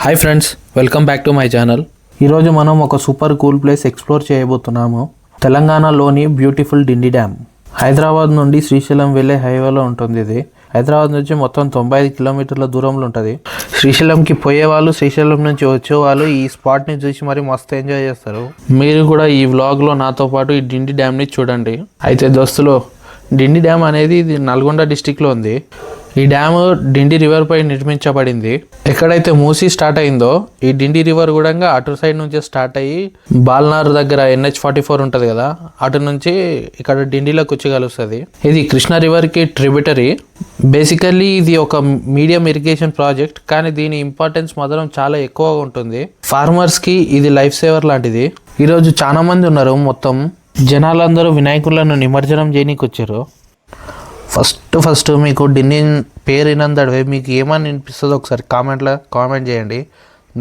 Hi friends, welcome back to my channel. ఈరోజు మనం ఒక సూపర్ కూల్ ప్లేస్ ఎక్స్ప్లోర్ చేయబోతున్నాము. తెలంగాణలోని బ్యూటిఫుల్ డిండి డ్యామ్. హైదరాబాద్ నుండి శ్రీశైలం వెళ్ళే హైవేలో ఉంటుంది. ఇది హైదరాబాద్ నుంచి మొత్తం 95 కిలోమీటర్ల దూరంలో ఉంటుంది. శ్రీశైలంకి పోయే వాళ్ళు, శ్రీశైలం నుంచి వచ్చే వాళ్ళు ఈ స్పాట్ని చూసి మరి మస్తు ఎంజాయ్ చేస్తారు. మీరు కూడా ఈ వ్లాగ్లో నాతో పాటు ఈ డిండి డ్యామ్ని చూడండి. అయితే దోస్తులు, డిండి డ్యామ్ అనేది ఇది నల్గొండ డిస్టిక్లో ఉంది. ఈ డ్యామ్ డిండి రివర్ పై నిర్మించబడింది. ఎక్కడైతే మూసీ స్టార్ట్ అయిందో ఈ డిండి రివర్ కూడా అటు సైడ్ నుంచి స్టార్ట్ అయ్యి బాల్నార్ దగ్గర NH44 ఉంటుంది కదా, అటు నుంచి ఇక్కడ డిండిలోకి వచ్చి కలుస్తుంది. ఇది కృష్ణా రివర్కి ట్రిబ్యూటరీ. బేసికల్లీ ఇది ఒక మీడియం ఇరిగేషన్ ప్రాజెక్ట్, కానీ దీని ఇంపార్టెన్స్ మాత్రం చాలా ఎక్కువగా ఉంటుంది. ఫార్మర్స్కి ఇది లైఫ్ సేవర్ లాంటిది. ఈరోజు చాలా మంది ఉన్నారు. మొత్తం జనాలందరూ వినాయకులను నిమజ్జనం చేయనీకి వచ్చారు. ఫస్ట్ మీకు డిండి పేరు వినందడివే మీకు ఏమని వినిపిస్తుందో ఒకసారి కామెంట్ చేయండి.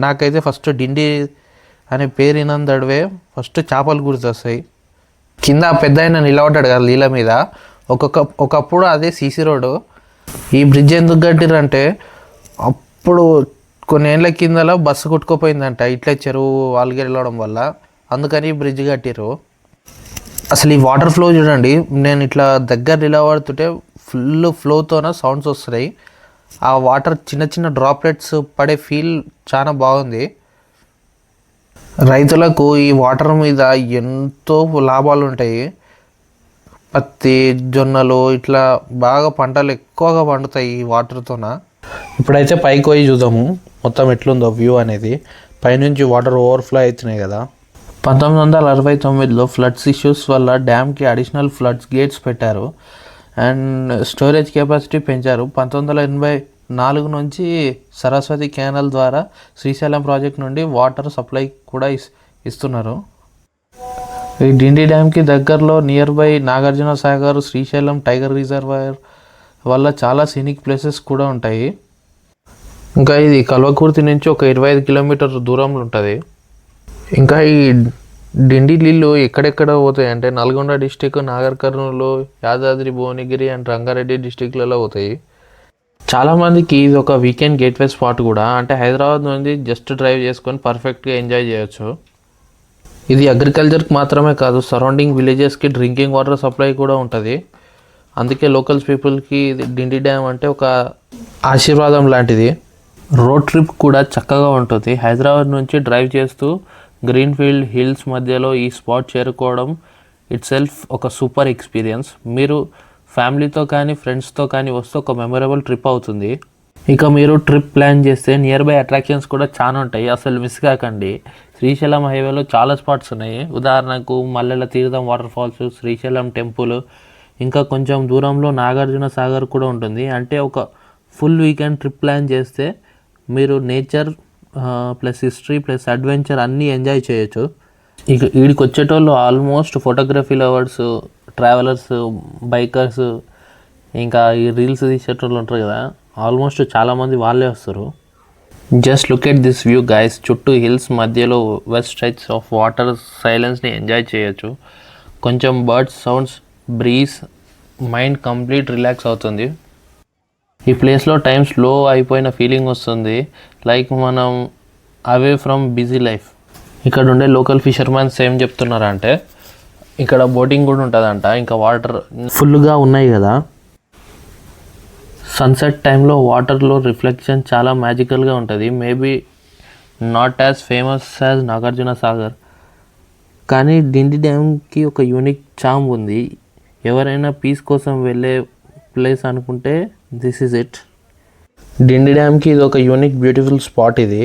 నాకైతే ఫస్ట్ డిండి అనే పేరు వినందడివే ఫస్ట్ చేపలు గుర్తొస్తాయి. కింద పెద్ద ఆయన నిలబడ్డాడు కదా నీళ్ళ మీద. ఒకప్పుడు అదే సీసీ రోడ్డు. ఈ బ్రిడ్జ్ ఎందుకు కట్టిరంటే అప్పుడు కొన్ని ఏళ్ళ కిందలో బస్సు కొట్టుకుపోయిందంట ఇట్లే చెరువు వాళ్ళకి వెళ్ళడం వల్ల, అందుకని ఈ బ్రిడ్జ్ కట్టిరు. అసలు ఈ వాటర్ ఫ్లో చూడండి, నేను ఇట్లా దగ్గర నిలబడుతుంటే ఫుల్ ఫ్లోతోన సౌండ్స్ వస్తున్నాయి. ఆ వాటర్ చిన్న చిన్న డ్రాప్లెట్స్ పడే ఫీల్ చాలా బాగుంది. రైతులకు ఈ వాటర్ మీద ఎంతో లాభాలు ఉంటాయి. పత్తి, జొన్నలు ఇట్లా బాగా పంటలు ఎక్కువగా పండుతాయి ఈ వాటర్తోన. ఇప్పుడైతే పైకి పోయి చూద్దాము మొత్తం ఎట్లుందో వ్యూ అనేది. పైనుంచి వాటర్ ఓవర్ఫ్లో అవుతున్నాయి కదా. 1969లో ఫ్లడ్స్ ఇష్యూస్ వల్ల డ్యామ్కి అడిషనల్ ఫ్లడ్స్ గేట్స్ పెట్టారు అండ్ స్టోరేజ్ కెపాసిటీ పెంచారు. 1984 నుంచి సరస్వతి కెనాల్ ద్వారా శ్రీశైలం ప్రాజెక్ట్ నుండి వాటర్ సప్లై కూడా ఇస్తున్నారు. ఈ డిండి డ్యామ్కి దగ్గరలో near by Nagarjuna Sagar, Srisailam tiger reservoir వల్ల చాలా సీనిక్ ప్లేసెస్ కూడా ఉంటాయి. ఇంకా ఇది కల్వకుర్తి నుంచి ఒక 25 కిలోమీటర్ దూరంలో ఉంటుంది. ఇంకా ఈ డిండి నీళ్ళు ఎక్కడెక్కడ పోతాయి అంటే నల్గొండ డిస్టిక్, నాగర్ కర్నూలు, యాదాద్రి, భువనగిరి అండ్ రంగారెడ్డి డిస్టిక్లలో పోతాయి. చాలామందికి ఇది ఒక వీకెండ్ గేట్వే స్పాట్ కూడా. అంటే హైదరాబాద్ నుండి జస్ట్ డ్రైవ్ చేసుకొని పర్ఫెక్ట్గా ఎంజాయ్ చేయొచ్చు. ఇది అగ్రికల్చర్కి మాత్రమే కాదు, సరౌండింగ్ విలేజెస్కి డ్రింకింగ్ వాటర్ సప్లై కూడా ఉంటుంది. అందుకే లోకల్స్ పీపుల్కి డిండి డ్యామ్ అంటే ఒక ఆశీర్వాదం లాంటిది. రోడ్ ట్రిప్ కూడా చక్కగా ఉంటుంది. హైదరాబాద్ నుంచి డ్రైవ్ చేస్తూ గ్రీన్ఫీల్డ్ హిల్స్ మధ్యలో ఈ స్పాట్ చేరుకోవడం ఇట్ సెల్ఫ్ ఒక సూపర్ ఎక్స్పీరియన్స్. మీరు ఫ్యామిలీతో కానీ ఫ్రెండ్స్తో కానీ వస్తే ఒక మెమొరబుల్ ట్రిప్ అవుతుంది. ఇక మీరు ట్రిప్ ప్లాన్ చేస్తే నియర్ బై అట్రాక్షన్స్ కూడా చాలా ఉంటాయి, అసలు మిస్ కాకండి. శ్రీశైలం హైవేలో చాలా స్పాట్స్ ఉన్నాయి. ఉదాహరణకు మల్లెల తీర్థం వాటర్ ఫాల్స్, శ్రీశైలం టెంపుల్, ఇంకా కొంచెం దూరంలో నాగార్జున సాగర్ కూడా ఉంటుంది. అంటే ఒక ఫుల్ వీకెండ్ ట్రిప్ ప్లాన్ చేస్తే మీరు nature plus history plus adventure అన్నీ ఎంజాయ్ చేయొచ్చు. ఇక వీడికి వచ్చేటోళ్ళు almost photography lovers, travellers, bikers, ఇంకా ఈ రీల్స్ తీసేటోళ్ళు ఉంటారు కదా, ఆల్మోస్ట్ చాలామంది వాళ్ళే వస్తారు. Just look at this view guys. చుట్టూ హిల్స్ మధ్యలో వెస్ట్ స్ట్రెచ్ ఆఫ్ వాటర్ సైలెన్స్ని ఎంజాయ్ చేయొచ్చు. కొంచెం birds sounds, breeze, mind complete relax అవుతుంది. ఈ ప్లేస్లో టైం స్లో అయిపోయిన ఫీలింగ్ వస్తుంది, లైక్ మనం అవే ఫ్రమ్ బిజీ లైఫ్. ఇక్కడ ఉండే లోకల్ ఫిషర్మెన్స్ ఏం చెప్తున్నారంటే ఇక్కడ బోటింగ్ కూడా ఉంటుందంట. ఇంకా వాటర్ ఫుల్గా ఉన్నాయి కదా, సన్సెట్ టైంలో వాటర్లో రిఫ్లెక్షన్ చాలా మ్యాజికల్గా ఉంటుంది. Maybe not as famous as Nagarjuna Sagar, కానీ డిండి డ్యామ్కి ఒక యూనిక్ చామ్ ఉంది. ఎవరైనా పీస్ కోసం వెళ్ళే ప్లేస్ అనుకుంటే దిస్ ఈజ్ ఇట్. డిండి డ్యామ్కి ఇది ఒక యూనిక్ బ్యూటిఫుల్ స్పాట్. ఇది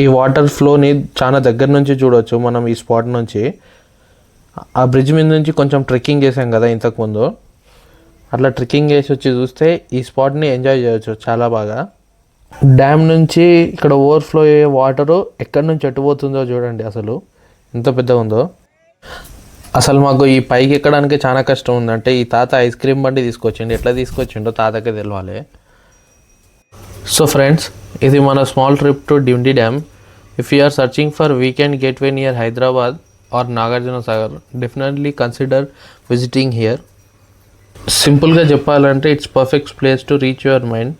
ఈ వాటర్ ఫ్లోని చాలా దగ్గర నుంచి చూడవచ్చు మనం ఈ స్పాట్ నుంచి. ఆ బ్రిడ్జ్ మీద నుంచి కొంచెం ట్రెక్కింగ్ చేసాం కదా ఇంతకుముందు, అట్లా ట్రెక్కింగ్ చేసి వచ్చి చూస్తే ఈ స్పాట్ని ఎంజాయ్ చేయొచ్చు చాలా బాగా. డ్యామ్ నుంచి ఇక్కడ ఓవర్ఫ్లో అయ్యే వాటరు ఎక్కడి నుంచి ఎట్టుపోతుందో చూడండి, అసలు ఎంత పెద్దగా ఉందో. అసలు మాకు ఈ పైకి ఎక్కడానికి చాలా కష్టం ఉందంటే ఈ తాత ఐస్ క్రీమ్ బండి తీసుకొచ్చిండు. ఎట్లా తీసుకొచ్చిండో తాతకే తెలవాలి. సో ఫ్రెండ్స్, ఇది మన small trip to Dindi dam. If you are searching for weekend getaway near Hyderabad or Nagarjuna Sagar, definitely consider visiting here. సింపుల్గా చెప్పాలంటే it's perfect place to reach your mind.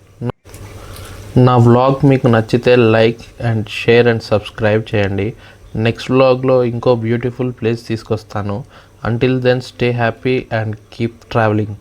నా వ్లాగ్ మీకు నచ్చితే like and share and subscribe చేయండి. Next వ్లాగ్లో ఇంకో beautiful place తీసుకొస్తాను. Until then stay happy and keep travelling.